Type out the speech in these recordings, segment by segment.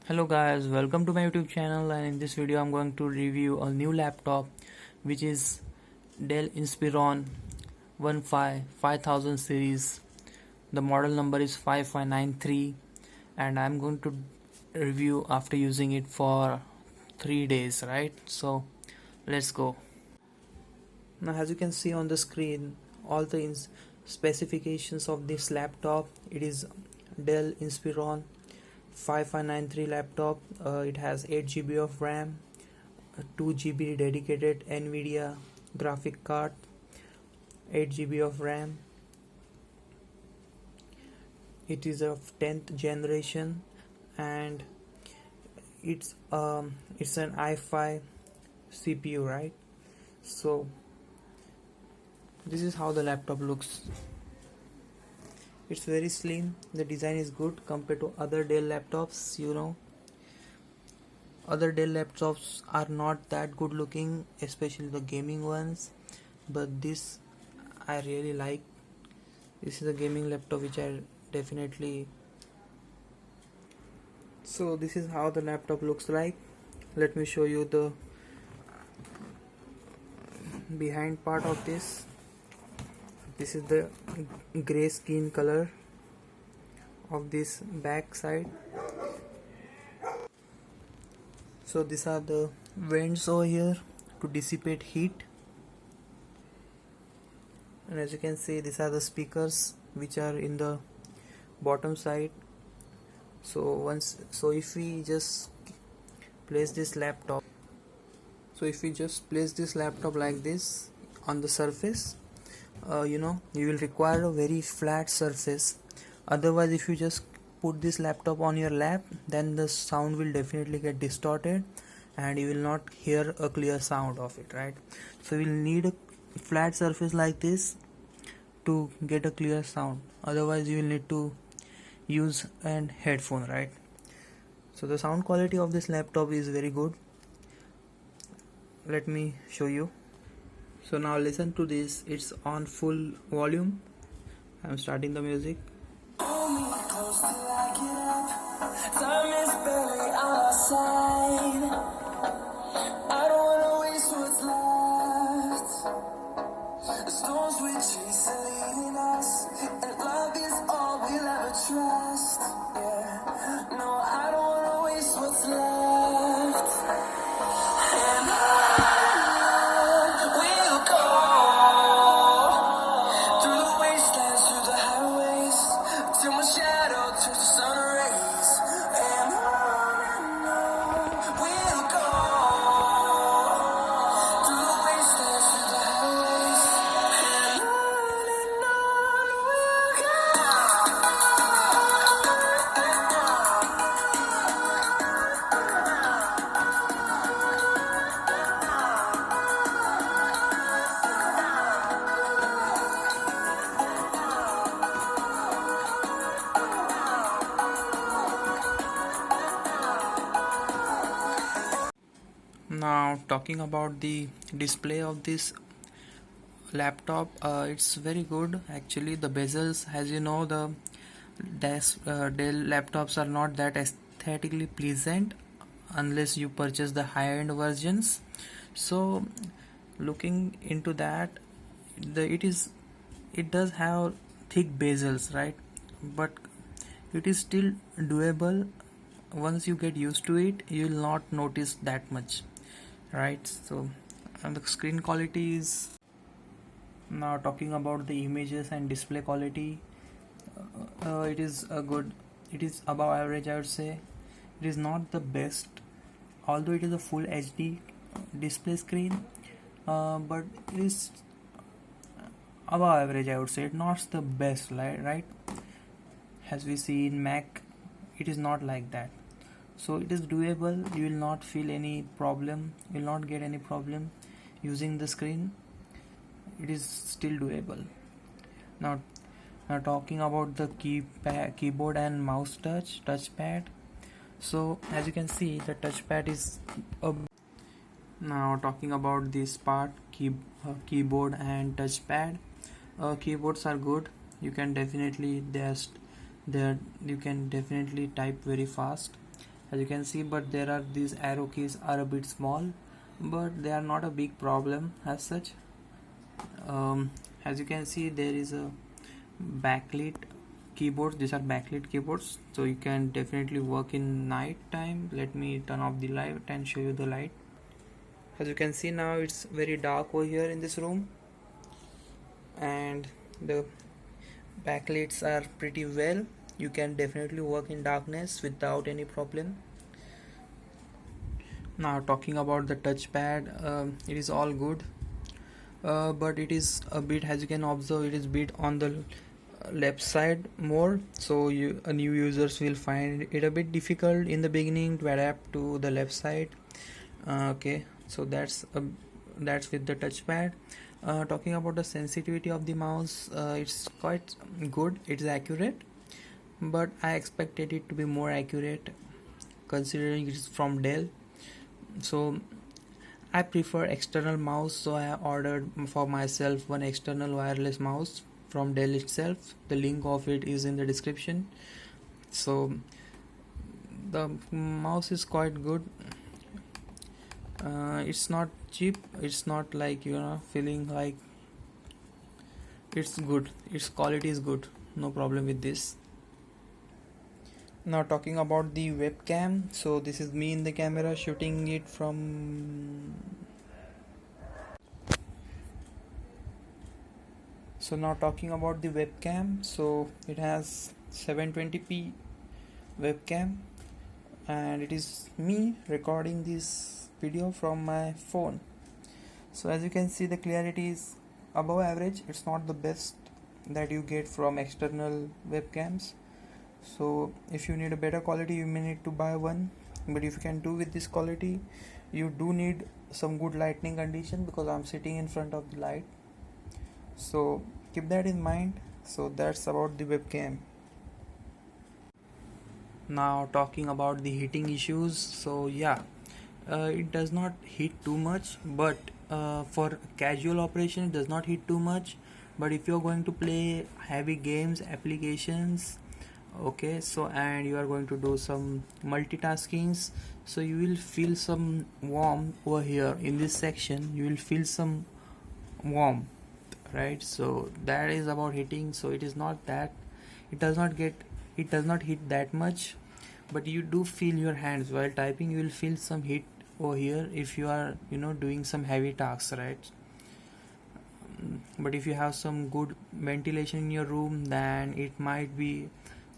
Hello guys, welcome to my YouTube channel, and in this video I'm going to review a new laptop which is Dell Inspiron 5000 series. The model number is 5593 and I'm going to review after using it for 3 days, right? So let's go. Now as you can see on the screen, all the specifications of this laptop. It is Dell Inspiron 5593 laptop. It has 8 GB of RAM, 2 GB dedicated NVIDIA graphic card, 8 GB of RAM. It is of 10th generation and it's an i5 CPU, right? So this is how the laptop looks. It's very slim. The design is good compared to other Dell laptops. Other Dell laptops are not that good looking, especially the gaming ones, but this I really like. This is a gaming laptop which I definitely. So this is how the laptop looks like. Let me show you the behind part of this. This is the gray skin color of this back side. So these are the vents over here to dissipate heat, and as you can see, these are the speakers which are in the bottom side. So if we just place this laptop like this on the surface, you will require a very flat surface. Otherwise, if you just put this laptop on your lap, then the sound will definitely get distorted and you will not hear a clear sound of it, right? So you will need a flat surface like this to get a clear sound. Otherwise, you will need to use an headphone, right? So the sound quality of this laptop is very good. Let me show you. So now listen to this. It's on full volume. I'm starting the music. Time is barely on our side. I don't wanna waste what's left. The storms we chase are leading us, and love is all we'll ever trust. Yeah, no, I don't wanna waste what's left. And on we'll go, through the wastelands, through the highways, till my shadow turns to sun rays. And on we'll go, through the wastelands, through the highways. And on we'll go. Now talking about the display of this laptop, it's very good actually. The bezels, as you know, the Dell laptops are not that aesthetically pleasant unless you purchase the higher-end versions. So looking into that, it does have thick bezels, right? But it is still doable. Once you get used to it, you will not notice that much, right? So and the screen quality is. Now talking about the images and display quality, it is a good, it is above average, I would say. It is not the best, although it is a full HD display screen, but it is above average, I would say. It's not the best, right? As we see in Mac, it is not like that. So it is doable. You will not feel any problem, you will not get any problem using the screen. It is still doable. Now talking about the keyboard and mouse touchpad. So as you can see, the touchpad is now talking about this part, keyboard and touchpad. Keyboards are good. You can definitely you can definitely type very fast, as you can see, but there are these arrow keys are a bit small, but they are not a big problem as such. As you can see, there is a backlit keyboards. These are backlit keyboards, so you can definitely work in night time. Let me turn off the light and show you the light. As you can see, now it's very dark over here in this room, and the backlights are pretty well. You can definitely work in darkness without any problem. Now talking about the touchpad, it is all good, but it is a bit, as you can observe, it is bit on the left side more, so new users will find it a bit difficult in the beginning to adapt to the left side. Okay, so that's with the touchpad. Talking about the sensitivity of the mouse, it's quite good, it's accurate, but I expected it to be more accurate considering it's from Dell. So I prefer external mouse, so I ordered for myself one external wireless mouse from Dell itself. The link of it is in the description. So the mouse is quite good. It's not cheap, it's not like feeling like, it's good, its quality is good, no problem with this. Now talking about the webcam, so this is me in the camera shooting it from. So now talking about the webcam, so it has 720p webcam, and it is me recording this video from my phone. So as you can see, the clarity is above average. It's not the best that you get from external webcams, so if you need a better quality, you may need to buy one. But if you can do with this quality, you do need some good lighting condition, because I'm sitting in front of the light, so keep that in mind. So that's about the webcam. Now talking about the heating issues, so yeah, it does not heat too much, but for casual operation it does not heat too much. But if you're going to play heavy games, applications, okay, so and you are going to do some multitaskings, so you will feel some warm over here in this section, you will feel some warm, right? So that is about heating. So it is not that it does not heat that much, but you do feel your hands while typing, you will feel some heat over here if you are doing some heavy tasks, right? But if you have some good ventilation in your room, then it might be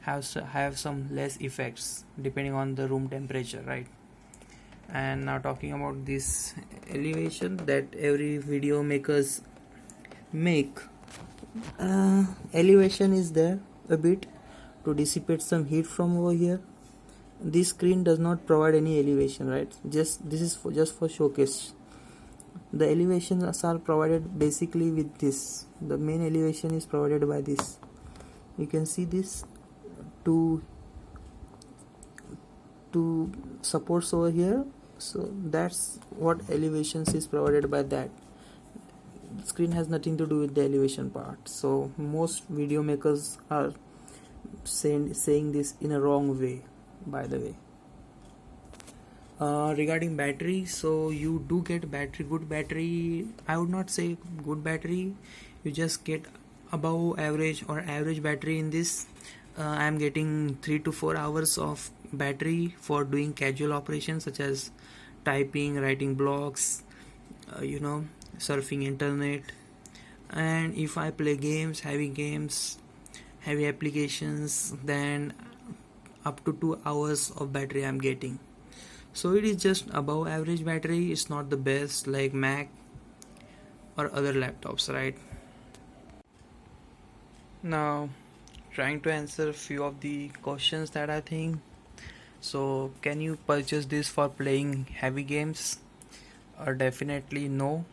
have some less effects depending on the room temperature, right? And now talking about this elevation that every video makers make, elevation is there a bit to dissipate some heat from over here. This screen does not provide any elevation, right? Just this is just for showcase. The elevations are provided basically with this. The main elevation is provided by this. You can see this two supports over here, so that's what elevations is provided by that. The screen has nothing to do with the elevation part, so most video makers are saying this in a wrong way, by the way. Regarding battery, so you do get good battery. I would not say good battery, you just get above average or average battery in this. I am getting 3 to 4 hours of battery for doing casual operations such as typing, writing blogs, surfing internet. And if I play heavy applications, then up to 2 hours of battery I'm getting. So it is just above average battery. It's not the best like Mac or other laptops, right? Now trying to answer a few of the questions that I think. So can you purchase this for playing heavy games? Definitely no.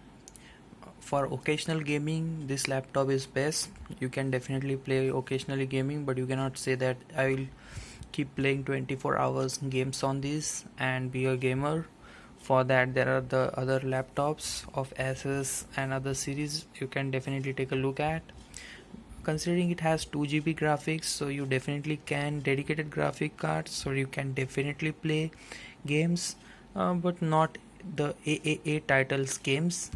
For occasional gaming, this laptop is best. You can definitely play occasionally gaming, but you cannot say that I will keep playing 24 hours games on this and be a gamer. For that, there are the other laptops of Asus and other series you can definitely take a look at. considering it has 2 GB graphics, so you definitely can dedicated graphic cards, so you can definitely play games, but not the AAA titles games.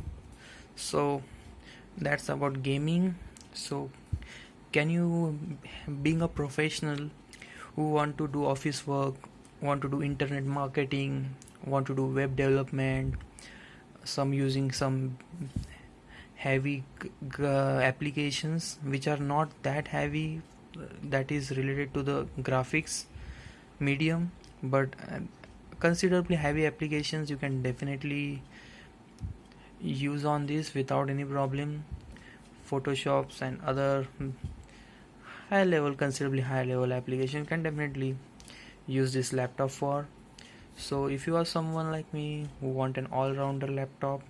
So that's about gaming. So can you, being a professional who want to do office work, want to do internet marketing, want to do web development, some using some heavy applications which are not that heavy, that is related to the graphics medium, but considerably heavy applications, you can definitely use on this without any problem. Photoshops and other high level, considerably high level application can definitely use this laptop for. So if you are someone like me who want an all-rounder laptop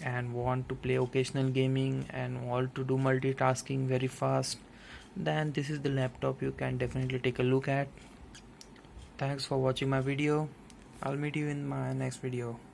and want to play occasional gaming and want to do multitasking very fast, then this is the laptop you can definitely take a look at. Thanks for watching my video. I'll meet you in my next video.